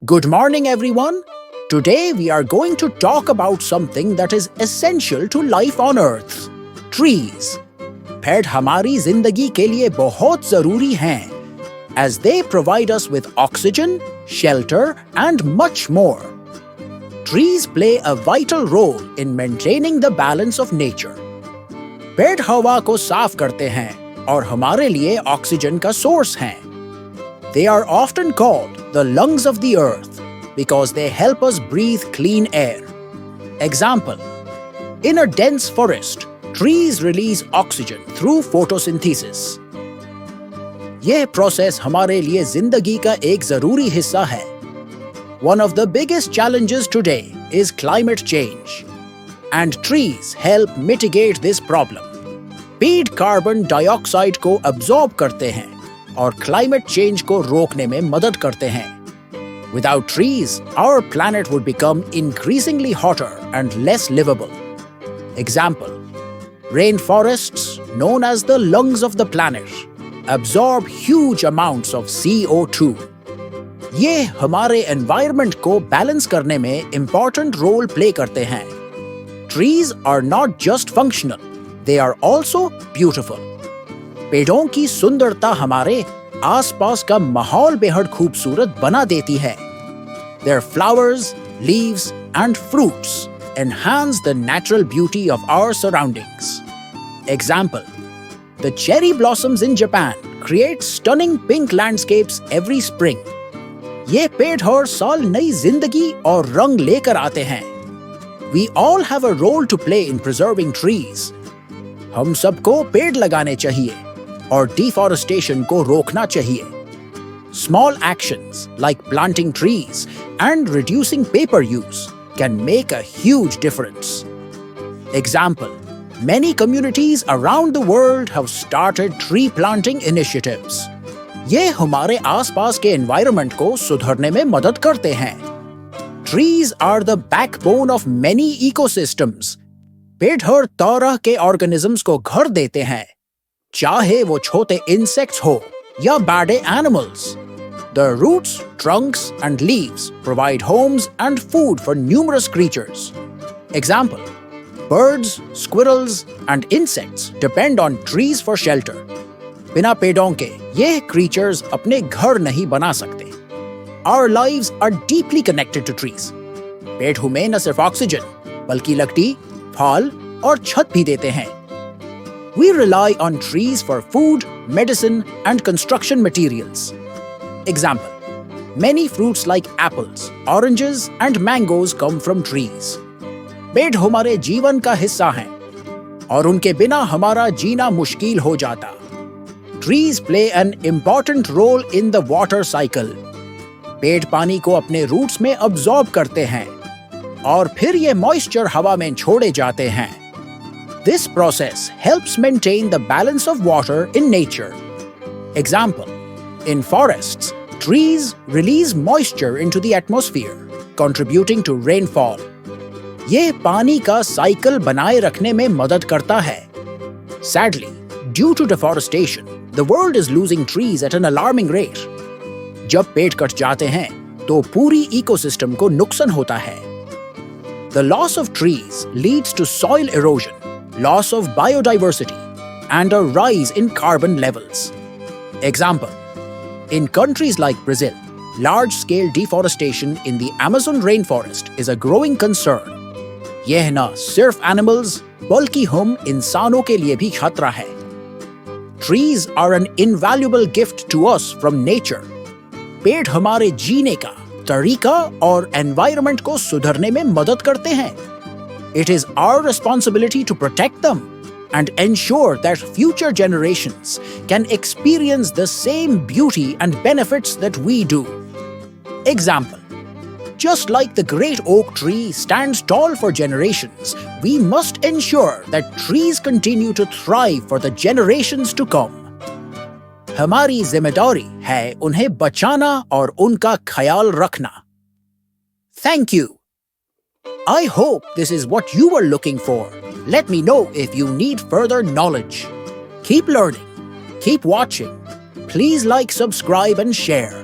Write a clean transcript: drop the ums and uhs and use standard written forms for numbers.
Good morning, everyone. Today we are going to talk about something that is essential to life on Earth: trees. पेड़ हमारी जिंदगी के लिए बहुत जरूरी हैं, as they provide us with oxygen, shelter, and much more. Trees play a vital role in maintaining the balance of nature. पेड़ हवा को साफ करते हैं और हमारे लिए ऑक्सीजन का सोर्स हैं. They are often called the lungs of the earth because they help us breathe clean air. Example: in a dense forest, trees release oxygen through photosynthesis. यह प्रोसेस हमारे लिए जिंदगी का एक जरूरी हिस्सा है. One of the biggest challenges today is climate change, and trees help mitigate this problem. पेड़ कार्बन डाइऑक्साइड को अब्सॉर्ब करते हैं और क्लाइमेट चेंज को रोकने में मदद करते हैं. Without trees, our planet would become increasingly hotter and less livable. Example: rainforests, known as the lungs of the planet, absorb huge amounts of CO2. ये हमारे एनवायरनमेंट को बैलेंस करने में इंपॉर्टेंट रोल प्ले करते हैं. Trees are not just functional, they are also beautiful. पेड़ों की सुंदरता हमारे आसपास का माहौल बेहद खूबसूरत बना देती है. Their flowers, leaves, and fruits enhance the natural beauty of our surroundings. Example: the cherry blossoms in Japan create stunning pink landscapes every spring. ये पेड़ हर साल नई जिंदगी और रंग लेकर आते हैं. We all have a role to play in preserving trees. हम सबको पेड़ लगाने चाहिए और डिफॉरेस्टेशन को रोकना चाहिए. Small actions like planting trees and reducing paper use can make a huge difference. Example: many communities around the world have started tree planting initiatives. ये हमारे आसपास के एनवायरनमेंट को सुधारने में मदद करते हैं. Trees are the backbone of many ecosystems. पेड़ हर तरह के ऑर्गेनिजम्स को घर देते हैं, चाहे वो छोटे इंसेक्ट्स हो या बड़े animals. The roots, trunks, and leaves provide homes and food for numerous creatures. Example: birds, squirrels, and insects depend on trees for shelter. बिना पेड़ों के ये creatures अपने घर नहीं बना सकते. Our lives are deeply connected to trees. पेड़ हमें न सिर्फ ऑक्सीजन बल्कि लकड़ी, फल और छत भी देते हैं. We rely on trees for food, medicine, and construction materials. Example: many fruits like apples, oranges, and mangoes come from trees. पेड़ हमारे जीवन का हिस्सा हैं और उनके बिना हमारा जीना मुश्किल हो जाता. Trees play an important role in the water cycle. पेड़ पानी को अपने रूट्स में अब्सॉर्ब करते हैं और फिर ये मॉइस्चर हवा में छोड़े जाते हैं. This process helps maintain the balance of water in nature. Example: in forests, trees release moisture into the atmosphere, contributing to rainfall. ये पानी का साइकिल बनाए रखने में मदद करता है. Sadly, due to deforestation, the world is losing trees at an alarming rate. जब पेड़ कट जाते हैं, तो पूरी इकोसिस्टम को नुकसान होता है. The loss of trees leads to soil erosion, loss of biodiversity, and a rise in carbon levels. Example: in countries like Brazil, large-scale deforestation in the Amazon rainforest is a growing concern. यह न सिर्फ animals बल्कि हम इंसानों के लिए भी खतरा है. Trees are an invaluable gift to us from nature. पेड़ हमारे जीने का तरीका और एनवायरनमेंट को सुधारने में मदद करते हैं. It is our responsibility to protect them and ensure that future generations can experience the same beauty and benefits that we do. Example: just like the great oak tree stands tall for generations, we must ensure that trees continue to thrive for the generations to come. हमारी जिम्मेदारी है उन्हें बचाना और उनका ख्याल रखना. Thank you. I hope this is what you were looking for. Let me know if you need further knowledge. Keep learning. Keep watching. Please like, subscribe, and share.